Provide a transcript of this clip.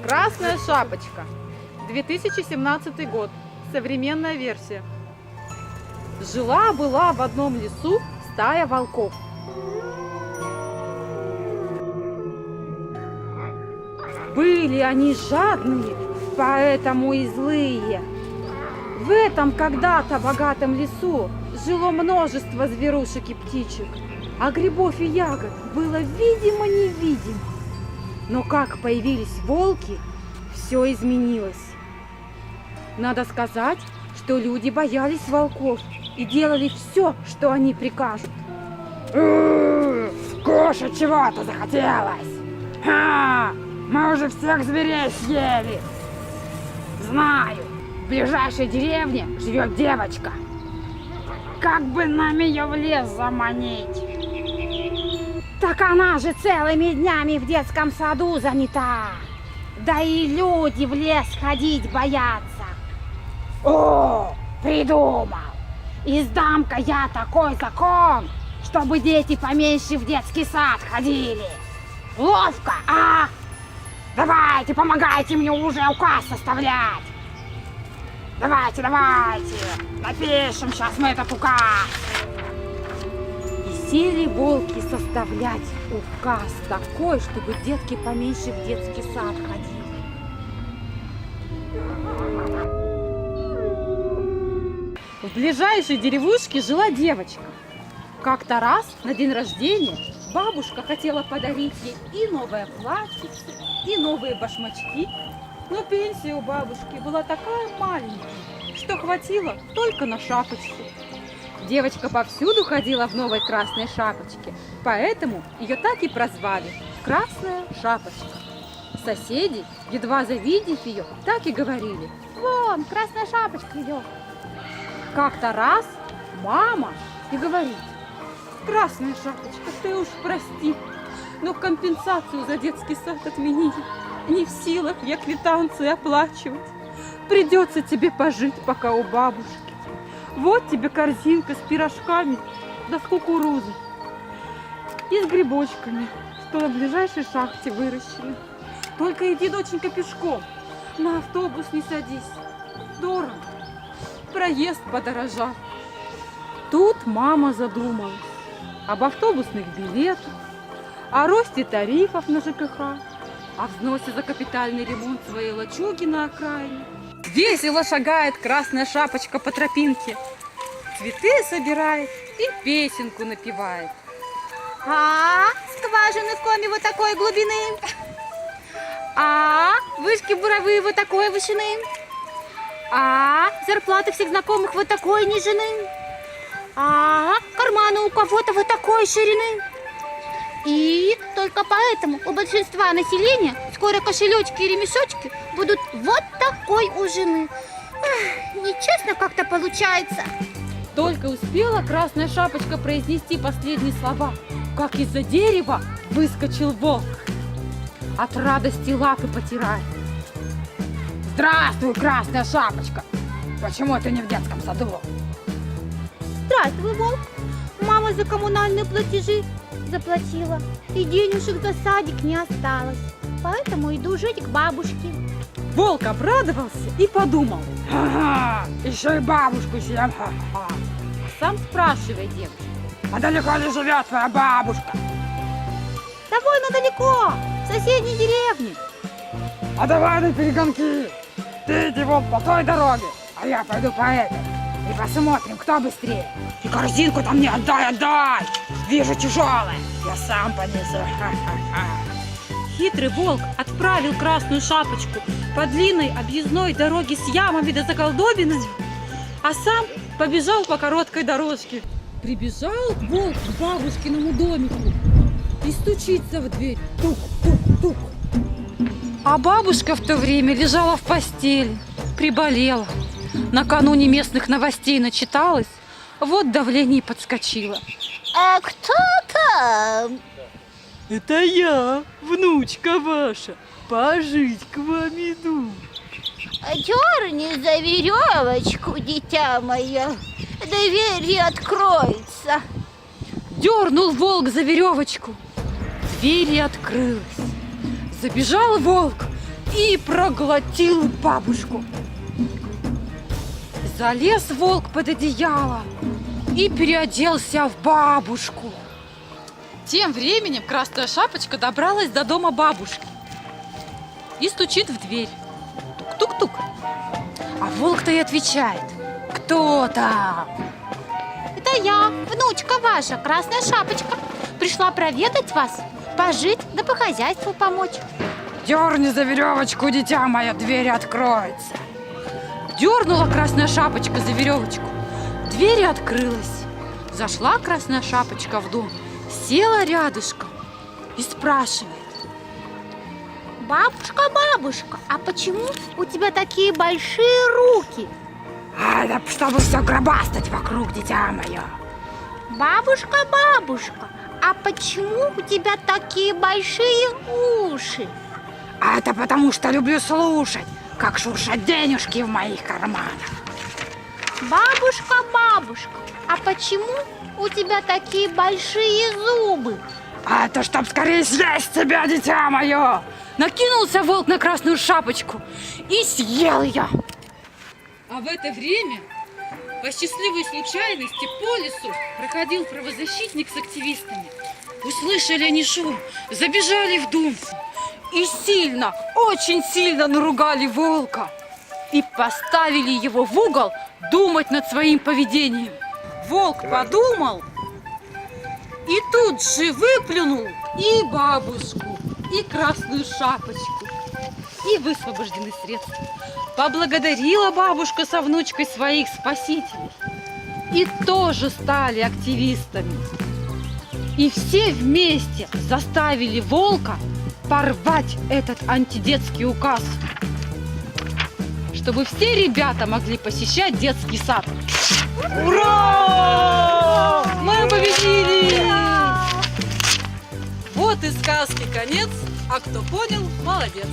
Красная шапочка. 2017 год. Современная версия. Жила-была в одном лесу стая волков. Были они жадные, поэтому и злые. В этом когда-то богатом лесу жило множество зверушек и птичек, а грибов и ягод было видимо-невидимо. Но как появились волки, все изменилось. Надо сказать, что люди боялись волков и делали все, что они прикажут. Кушать чего-то захотелось. Мы уже всех зверей съели. Знаю, в ближайшей деревне живет девочка. Как бы нам ее в лес заманить? Так она же целыми днями в детском саду занята. Да и люди в лес ходить боятся. О, придумал. Издам-ка я такой закон, чтобы дети поменьше в детский сад ходили. Ловко, а? Давайте, помогайте мне уже указ составлять. Давайте, напишем сейчас мы этот указ. И сели волки составлять указ такой, чтобы детки поменьше в детский сад ходили. В ближайшей деревушке жила девочка. Как-то раз на день рождения бабушка хотела подарить ей и новое платье, и новые башмачки. Но пенсия у бабушки была такая маленькая, что хватило только на шапочку. Девочка повсюду ходила в новой красной шапочке, поэтому ее так и прозвали «Красная шапочка». Соседи, едва завидев ее, так и говорили: Вон, красная шапочка идет. как-то раз мама и говорит: «Красная шапочка, ты уж прости, но компенсацию за детский сад отменили. Не в силах я квитанции оплачивать. Придется тебе пожить пока у бабушки. Вот тебе корзинка с пирожками да с кукурузой и с грибочками, что на ближайшей шахте выращены. Только иди, доченька, пешком, на автобус не садись. Дорого, проезд подорожал». Тут мама задумалась об автобусных билетах, о росте тарифов на ЖКХ, о взносе за капитальный ремонт своей лачуги на окраине. Весело шагает красная шапочка по тропинке, цветы собирает и песенку напевает. Скважины в коме вот такой глубины. Вышки буровые вот такой вышины. Зарплаты всех знакомых вот такой нижины. Карманы у кого-то вот такой ширины. И только поэтому у большинства населения скоро кошелечки и ремешочки будут вот такой у жены. Нечестно как-то получается. Только успела красная шапочка произнести последние слова, как из-за дерева выскочил волк. От радости лапы потирает. Здравствуй, красная шапочка. Почему ты не в детском саду? Здравствуй, волк. Мама за коммунальные платежи заплатила, и денежек за садик не осталось. Поэтому иду жить к бабушке. Волк обрадовался и подумал. Еще и бабушку съем. Сам спрашивай девочку: А далеко ли живет твоя бабушка? Довольно далеко, в соседней деревне. А давай на перегонки. Ты иди вон по той дороге, а я пойду по этой. И посмотрим, кто быстрее. И корзинку там мне отдай. Вижу, тяжелая. Я сам понесу. Хитрый волк отправил красную шапочку по длинной объездной дороге с ямами да заколдобинами, а сам побежал по короткой дорожке. Прибежал волк к бабушкиному домику и стучится в дверь. Тук-тук-тук. А бабушка в то время лежала в постели, приболела. Накануне местных новостей начиталась, вот давление и подскочило. А кто там? Это я, внучка ваша, пожить к вам иду. Дерни за веревочку, дитя мое, дверь откроется. Дернул волк за веревочку, дверь открылась. Забежал волк и проглотил бабушку. Залез волк под одеяло и переоделся в бабушку. Тем временем Красная Шапочка добралась до дома бабушки и стучит в дверь. Тук-тук-тук. А волк-то и отвечает: кто там? Это я, внучка ваша, Красная Шапочка. Пришла проведать вас, пожить да по хозяйству помочь. Дерни за веревочку, дитя мое, дверь откроется. Дернула Красная Шапочка за веревочку. Дверь открылась. Зашла Красная Шапочка в дом, села рядышком и спрашивает: Бабушка, бабушка, а почему у тебя такие большие руки? А это чтобы все гробастать вокруг, дитя мое. Бабушка, бабушка, а почему у тебя такие большие уши? А это потому, что люблю слушать, как шуршат денежки в моих карманах. Бабушка, бабушка, а почему у тебя такие большие зубы? А это чтоб скорее съесть тебя, дитя мое. Накинулся волк на Красную Шапочку и съел ее. А в это время по счастливой случайности по лесу проходил правозащитник с активистами. Услышали они шум, забежали в дом и сильно, очень сильно наругали волка и поставили его в угол думать над своим поведением. Волк подумал и тут же выплюнул и бабушку, и Красную Шапочку, и высвобождены средства. Поблагодарила бабушка со внучкой своих спасителей и тоже стали активистами. И все вместе заставили волка порвать этот антидетский указ, чтобы все ребята могли посещать детский сад. Ура! Мы победили! Вот и сказки конец, а кто понял, молодец.